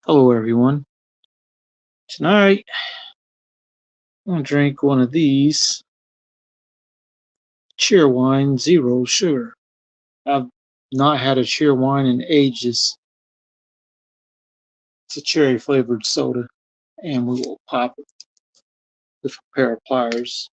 Hello, everyone. Tonight, I'm going to drink one of these Cheerwine Zero Sugar. I've not had a Cheerwine in ages. It's a cherry flavored soda, and we will pop it with a pair of pliers.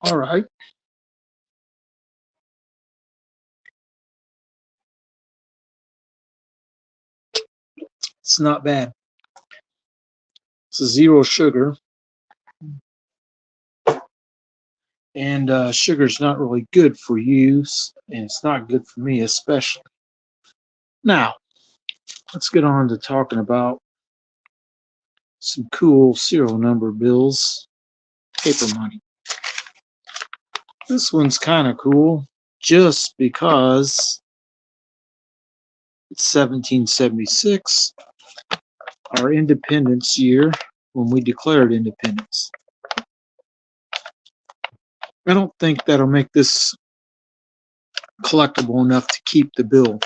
All right. It's not bad. It's a zero sugar, and sugar's not really good for you, and it's not good for me, especially. Now, let's get on to talking about some cool serial number bills, paper money. This one's kind of cool just because it's 1776, our independence year when we declared independence. I don't think that'll make this collectible enough to keep the bill.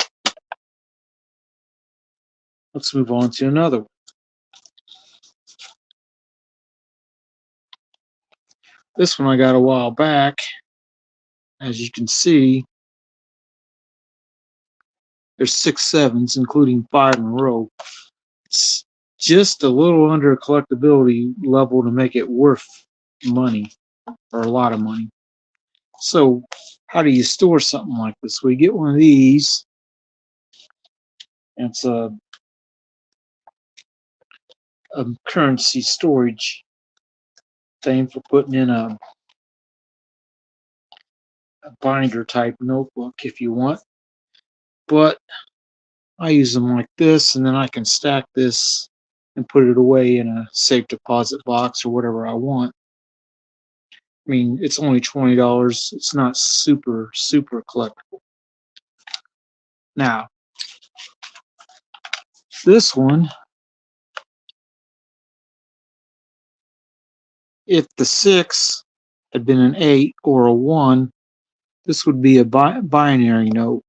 Let's move on to another one. This one I got a while back. As you can see, there's 6 sevens, including 5 in a row. It's just a little under collectability level to make it worth money, or a lot of money. So, how do you store something like this? We get one of these. It's a currency storage thing for putting in a binder type notebook if you want. But I use them like this, and then I can stack this and put it away in a safe deposit box or whatever I want. I mean, it's only $20. It's not super collectible. Now, this one, if the 6 had been an 8 or a 1, this would be a binary note.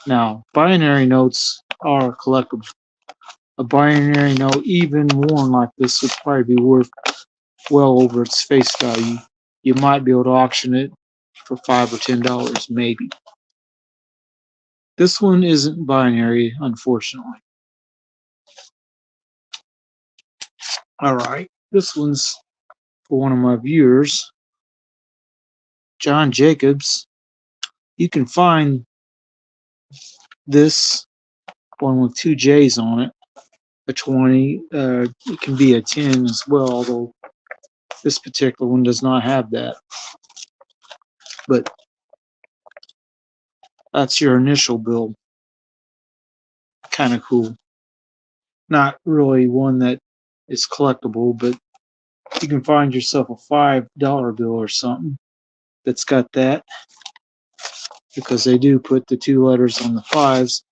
Now, binary notes are collectible. A binary note, even one like this, would probably be worth well over its face value. You might be able to auction it for $5 or $10, maybe. This one isn't binary, unfortunately. All right, this one's for one of my viewers, John Jacobs. You can find this one with 2 J's on it, a 20. It can be a 10 as well, although this particular one does not have that. But that's your initial bill. Kind of cool. Not really one that is collectible, but you can find yourself a $5 bill or something that's got that, because they do put the 2 letters on the fives.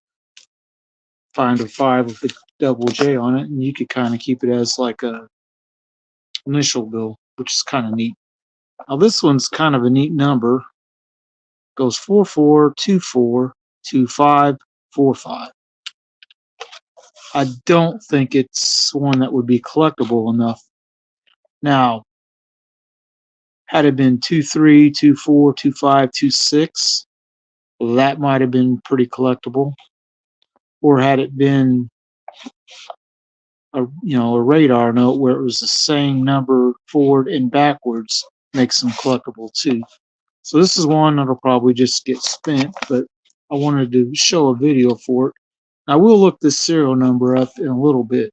Find a 5 with a double J on it, and you could kind of keep it as like a initial bill, which is kind of neat. Now this one's kind of a neat number. Goes 44242545. I don't think it's one that would be collectible enough. Now, had it been 23, 24, 25, 26, that might have been pretty collectible. Or had it been a radar note where it was the same number forward and backwards, makes them collectible too. So this is one that'll probably just get spent, but I wanted to show a video for it. I will look this serial number up in a little bit,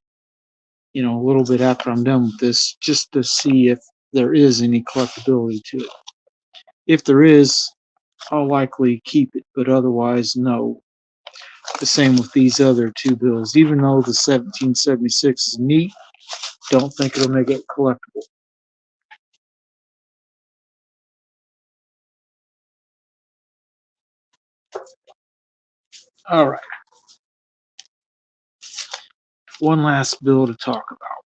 a little bit after I'm done with this, just to see if there is any collectability to it. If there is, I'll likely keep it, but otherwise, no. The same with these other 2 bills. Even though the 1776 is neat, don't think it'll make it collectible. All right. One last bill to talk about.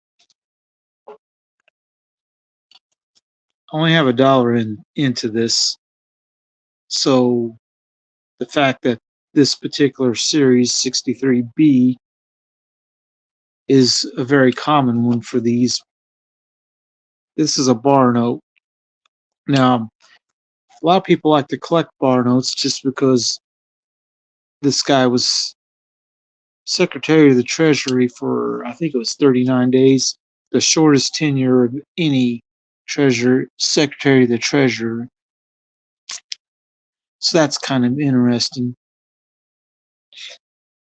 I only have $1 into this, so the fact that this particular series 63B is a very common one for these. This is a bar note. Now, a lot of people like to collect bar notes just because this guy was Secretary of the Treasury for, I think it was 39 days, the shortest tenure of any Secretary of the Treasury. So that's kind of interesting.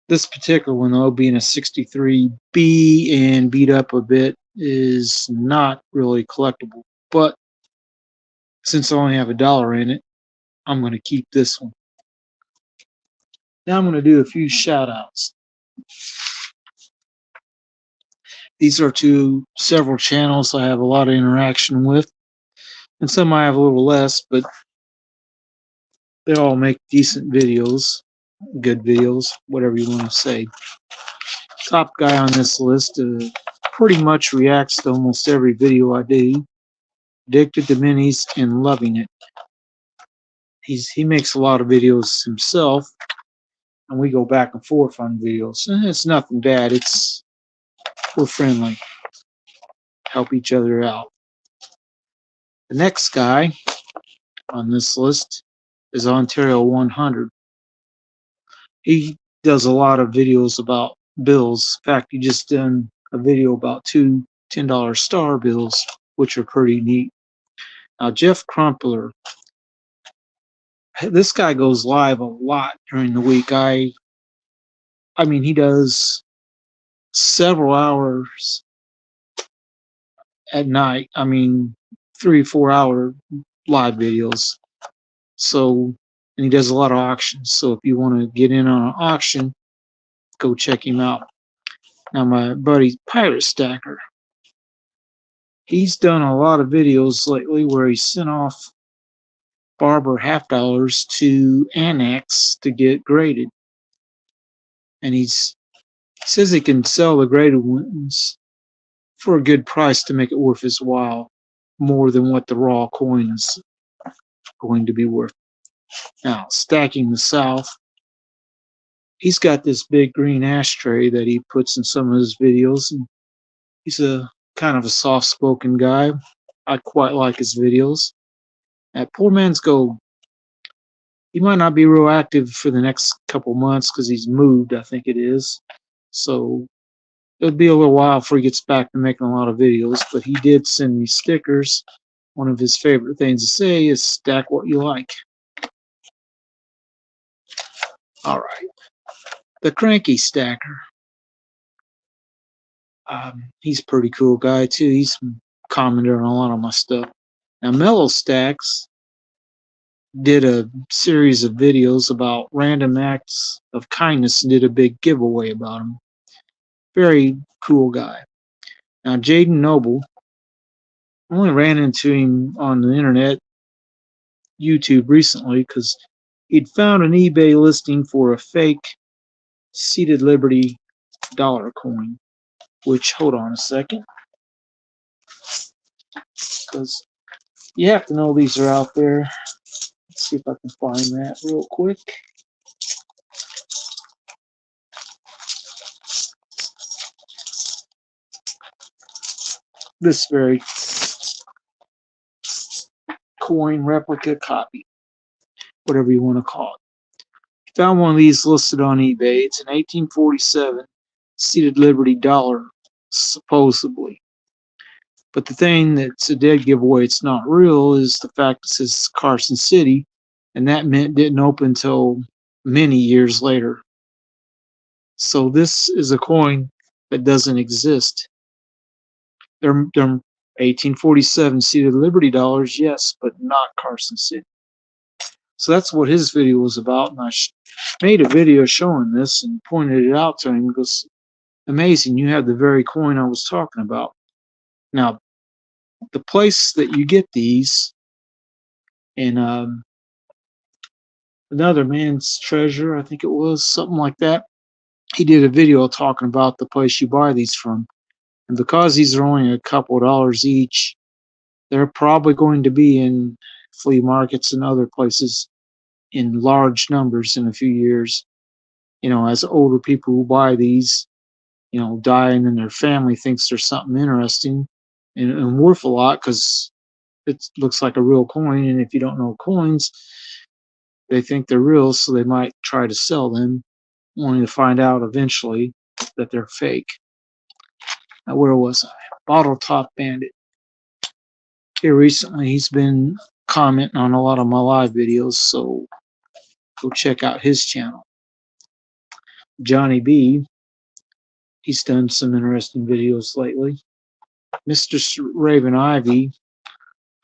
This particular one, though, being a 63B and beat up a bit, is not really collectible. But since I only have $1 in it, I'm going to keep this one. Now I'm going to do a few shout outs. These are to several channels I have a lot of interaction with, and some I have a little less, but they all make decent videos, good videos, whatever you want to say. Top guy on this list pretty much reacts to almost every video I do. Addicted to Minis and loving it. He makes a lot of videos himself, and we go back and forth on videos. And it's nothing bad. We're friendly, help each other out. The next guy on this list is Ontario 100. He does a lot of videos about bills. In fact, he just done a video about two $10 star bills, which are pretty neat. Now, Jeff Crumpler, this guy goes live a lot during the week. I mean, he does several hours at night. I mean, 3-4 hour live videos. So, and he does a lot of auctions. So if you want to get in on an auction, go check him out. Now, my buddy Pirate Stacker, he's done a lot of videos lately where he sent off Barber $50 to Annex to get graded. And he says he can sell the graded ones for a good price to make it worth his while, more than what the raw coin is going to be worth. Now, Stacking the South, he's got this big green ashtray that he puts in some of his videos, and he's a kind of a soft-spoken guy. I quite like his videos. At Poor Man's Gold, he might not be real active for the next couple months because he's moved, I think it is. So it'll be a little while before he gets back to making a lot of videos, but he did send me stickers. One of his favorite things to say is stack what you like. All right. The Cranky Stacker. He's a pretty cool guy, too. He's commented on a lot of my stuff. Now, Mellow Stacks did a series of videos about random acts of kindness and did a big giveaway about him. Very cool guy. Now, Jaden Noble, I only ran into him on the internet, YouTube recently, because he'd found an eBay listing for a fake Seated Liberty dollar coin, which, hold on a second, because you have to know these are out there. Let's see if I can find that real quick. This very coin replica copy, whatever you want to call it. Found one of these listed on eBay. It's an 1847 Seated Liberty dollar, supposedly. But the thing that's a dead giveaway, it's not real, is the fact it says Carson City, and that mint didn't open until many years later. So this is a coin that doesn't exist. They're 1847 Seated Liberty dollars, yes, but not Carson City. So that's what his video was about, and I made a video showing this and pointed it out to him. He goes, amazing, you have the very coin I was talking about. Now, the place that you get these in Another Man's Treasure, I think it was, something like that, he did a video talking about the place you buy these from. And because these are only a couple of dollars each, They're probably going to be in flea markets and other places in large numbers in a few years. As older people who buy these, die, and then their family thinks there's something interesting and worth a lot because it looks like a real coin. And if you don't know coins, they think they're real, so they might try to sell them, only to find out eventually that they're fake. Now, where was I? Bottle Top Bandit. Here recently, he's been commenting on a lot of my live videos, so go check out his channel. Johnny B, he's done some interesting videos lately. Mr. Raven Ivy,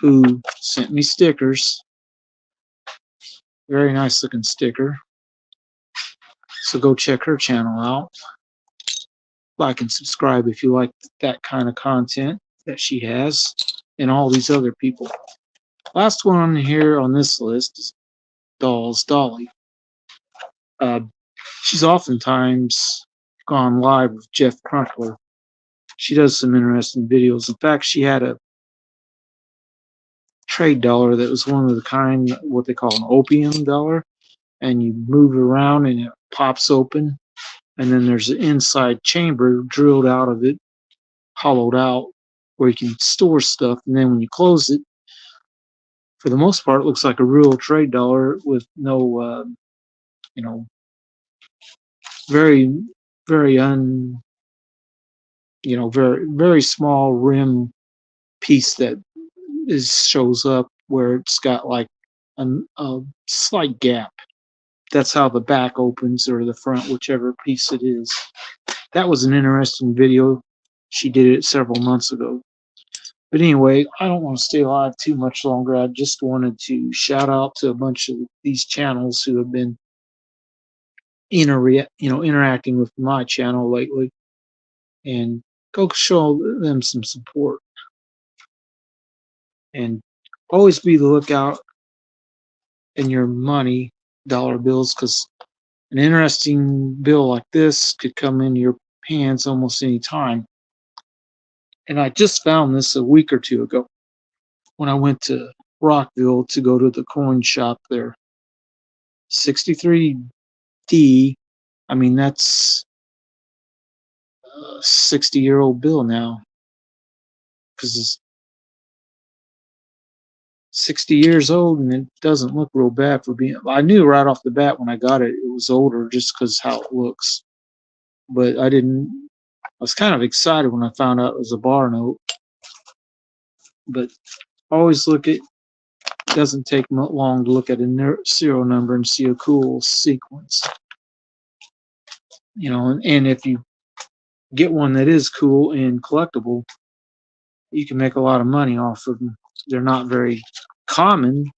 who sent me stickers. Very nice looking sticker. So go check her channel out. Like and subscribe if you like that kind of content that she has, and all these other people. Last one here on this list is Dolls Dolly. She's oftentimes gone live with Jeff Crunkler. She does some interesting videos. In fact, she had a trade dollar that was one of the kind, what they call an opium dollar, and you move it around and it pops open, and then there's an inside chamber drilled out of it, hollowed out, where you can store stuff, and then when you close it, for the most part, it looks like a real trade dollar with no, very, very very, very small rim piece that shows up where it's got like a slight gap. That's how the back opens, or the front, whichever piece it is. That was an interesting video. She did it several months ago. But anyway, I don't want to stay live too much longer. I just wanted to shout out to a bunch of these channels who have been interacting with my channel lately, and go show them some support. And always be the lookout in your money, dollar bills, because an interesting bill like this could come into your hands almost any time. And I just found this a week or two ago when I went to Rockville to go to the coin shop there. 63D, I mean, that's a 60-year-old bill now, because it's 60 years old and it doesn't look real bad for being. I knew right off the bat when I got it, it was older just because how it looks. But I was kind of excited when I found out it was a bar note. But always it doesn't take long to look at a serial number and see a cool sequence. And if you get one that is cool and collectible, you can make a lot of money off of them. They're not very common,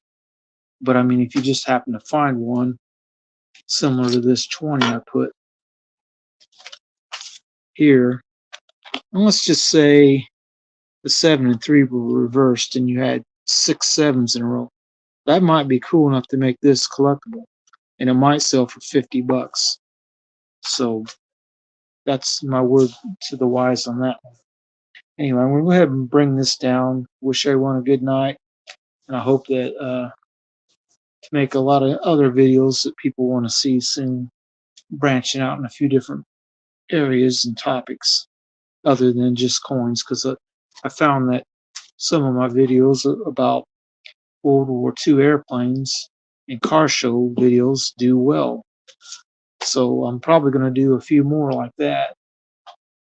but I mean, if you just happen to find one similar to this 20 I put here, and let's just say the 7 and 3 were reversed and you had 6 7s in a row, that might be cool enough to make this collectible, and it might sell for $50. So that's my word to the wise on that one. Anyway, I'm going to go ahead and bring this down. Wish everyone a good night, and I hope that to make a lot of other videos that people want to see soon, branching out in a few different areas and topics other than just coins, because I found that some of my videos about World War II airplanes and car show videos do well. So I'm probably going to do a few more like that,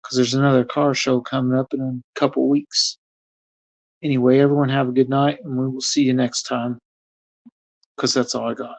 because there's another car show coming up in a couple weeks. Anyway, everyone have a good night, and we will see you next time, because that's all I got.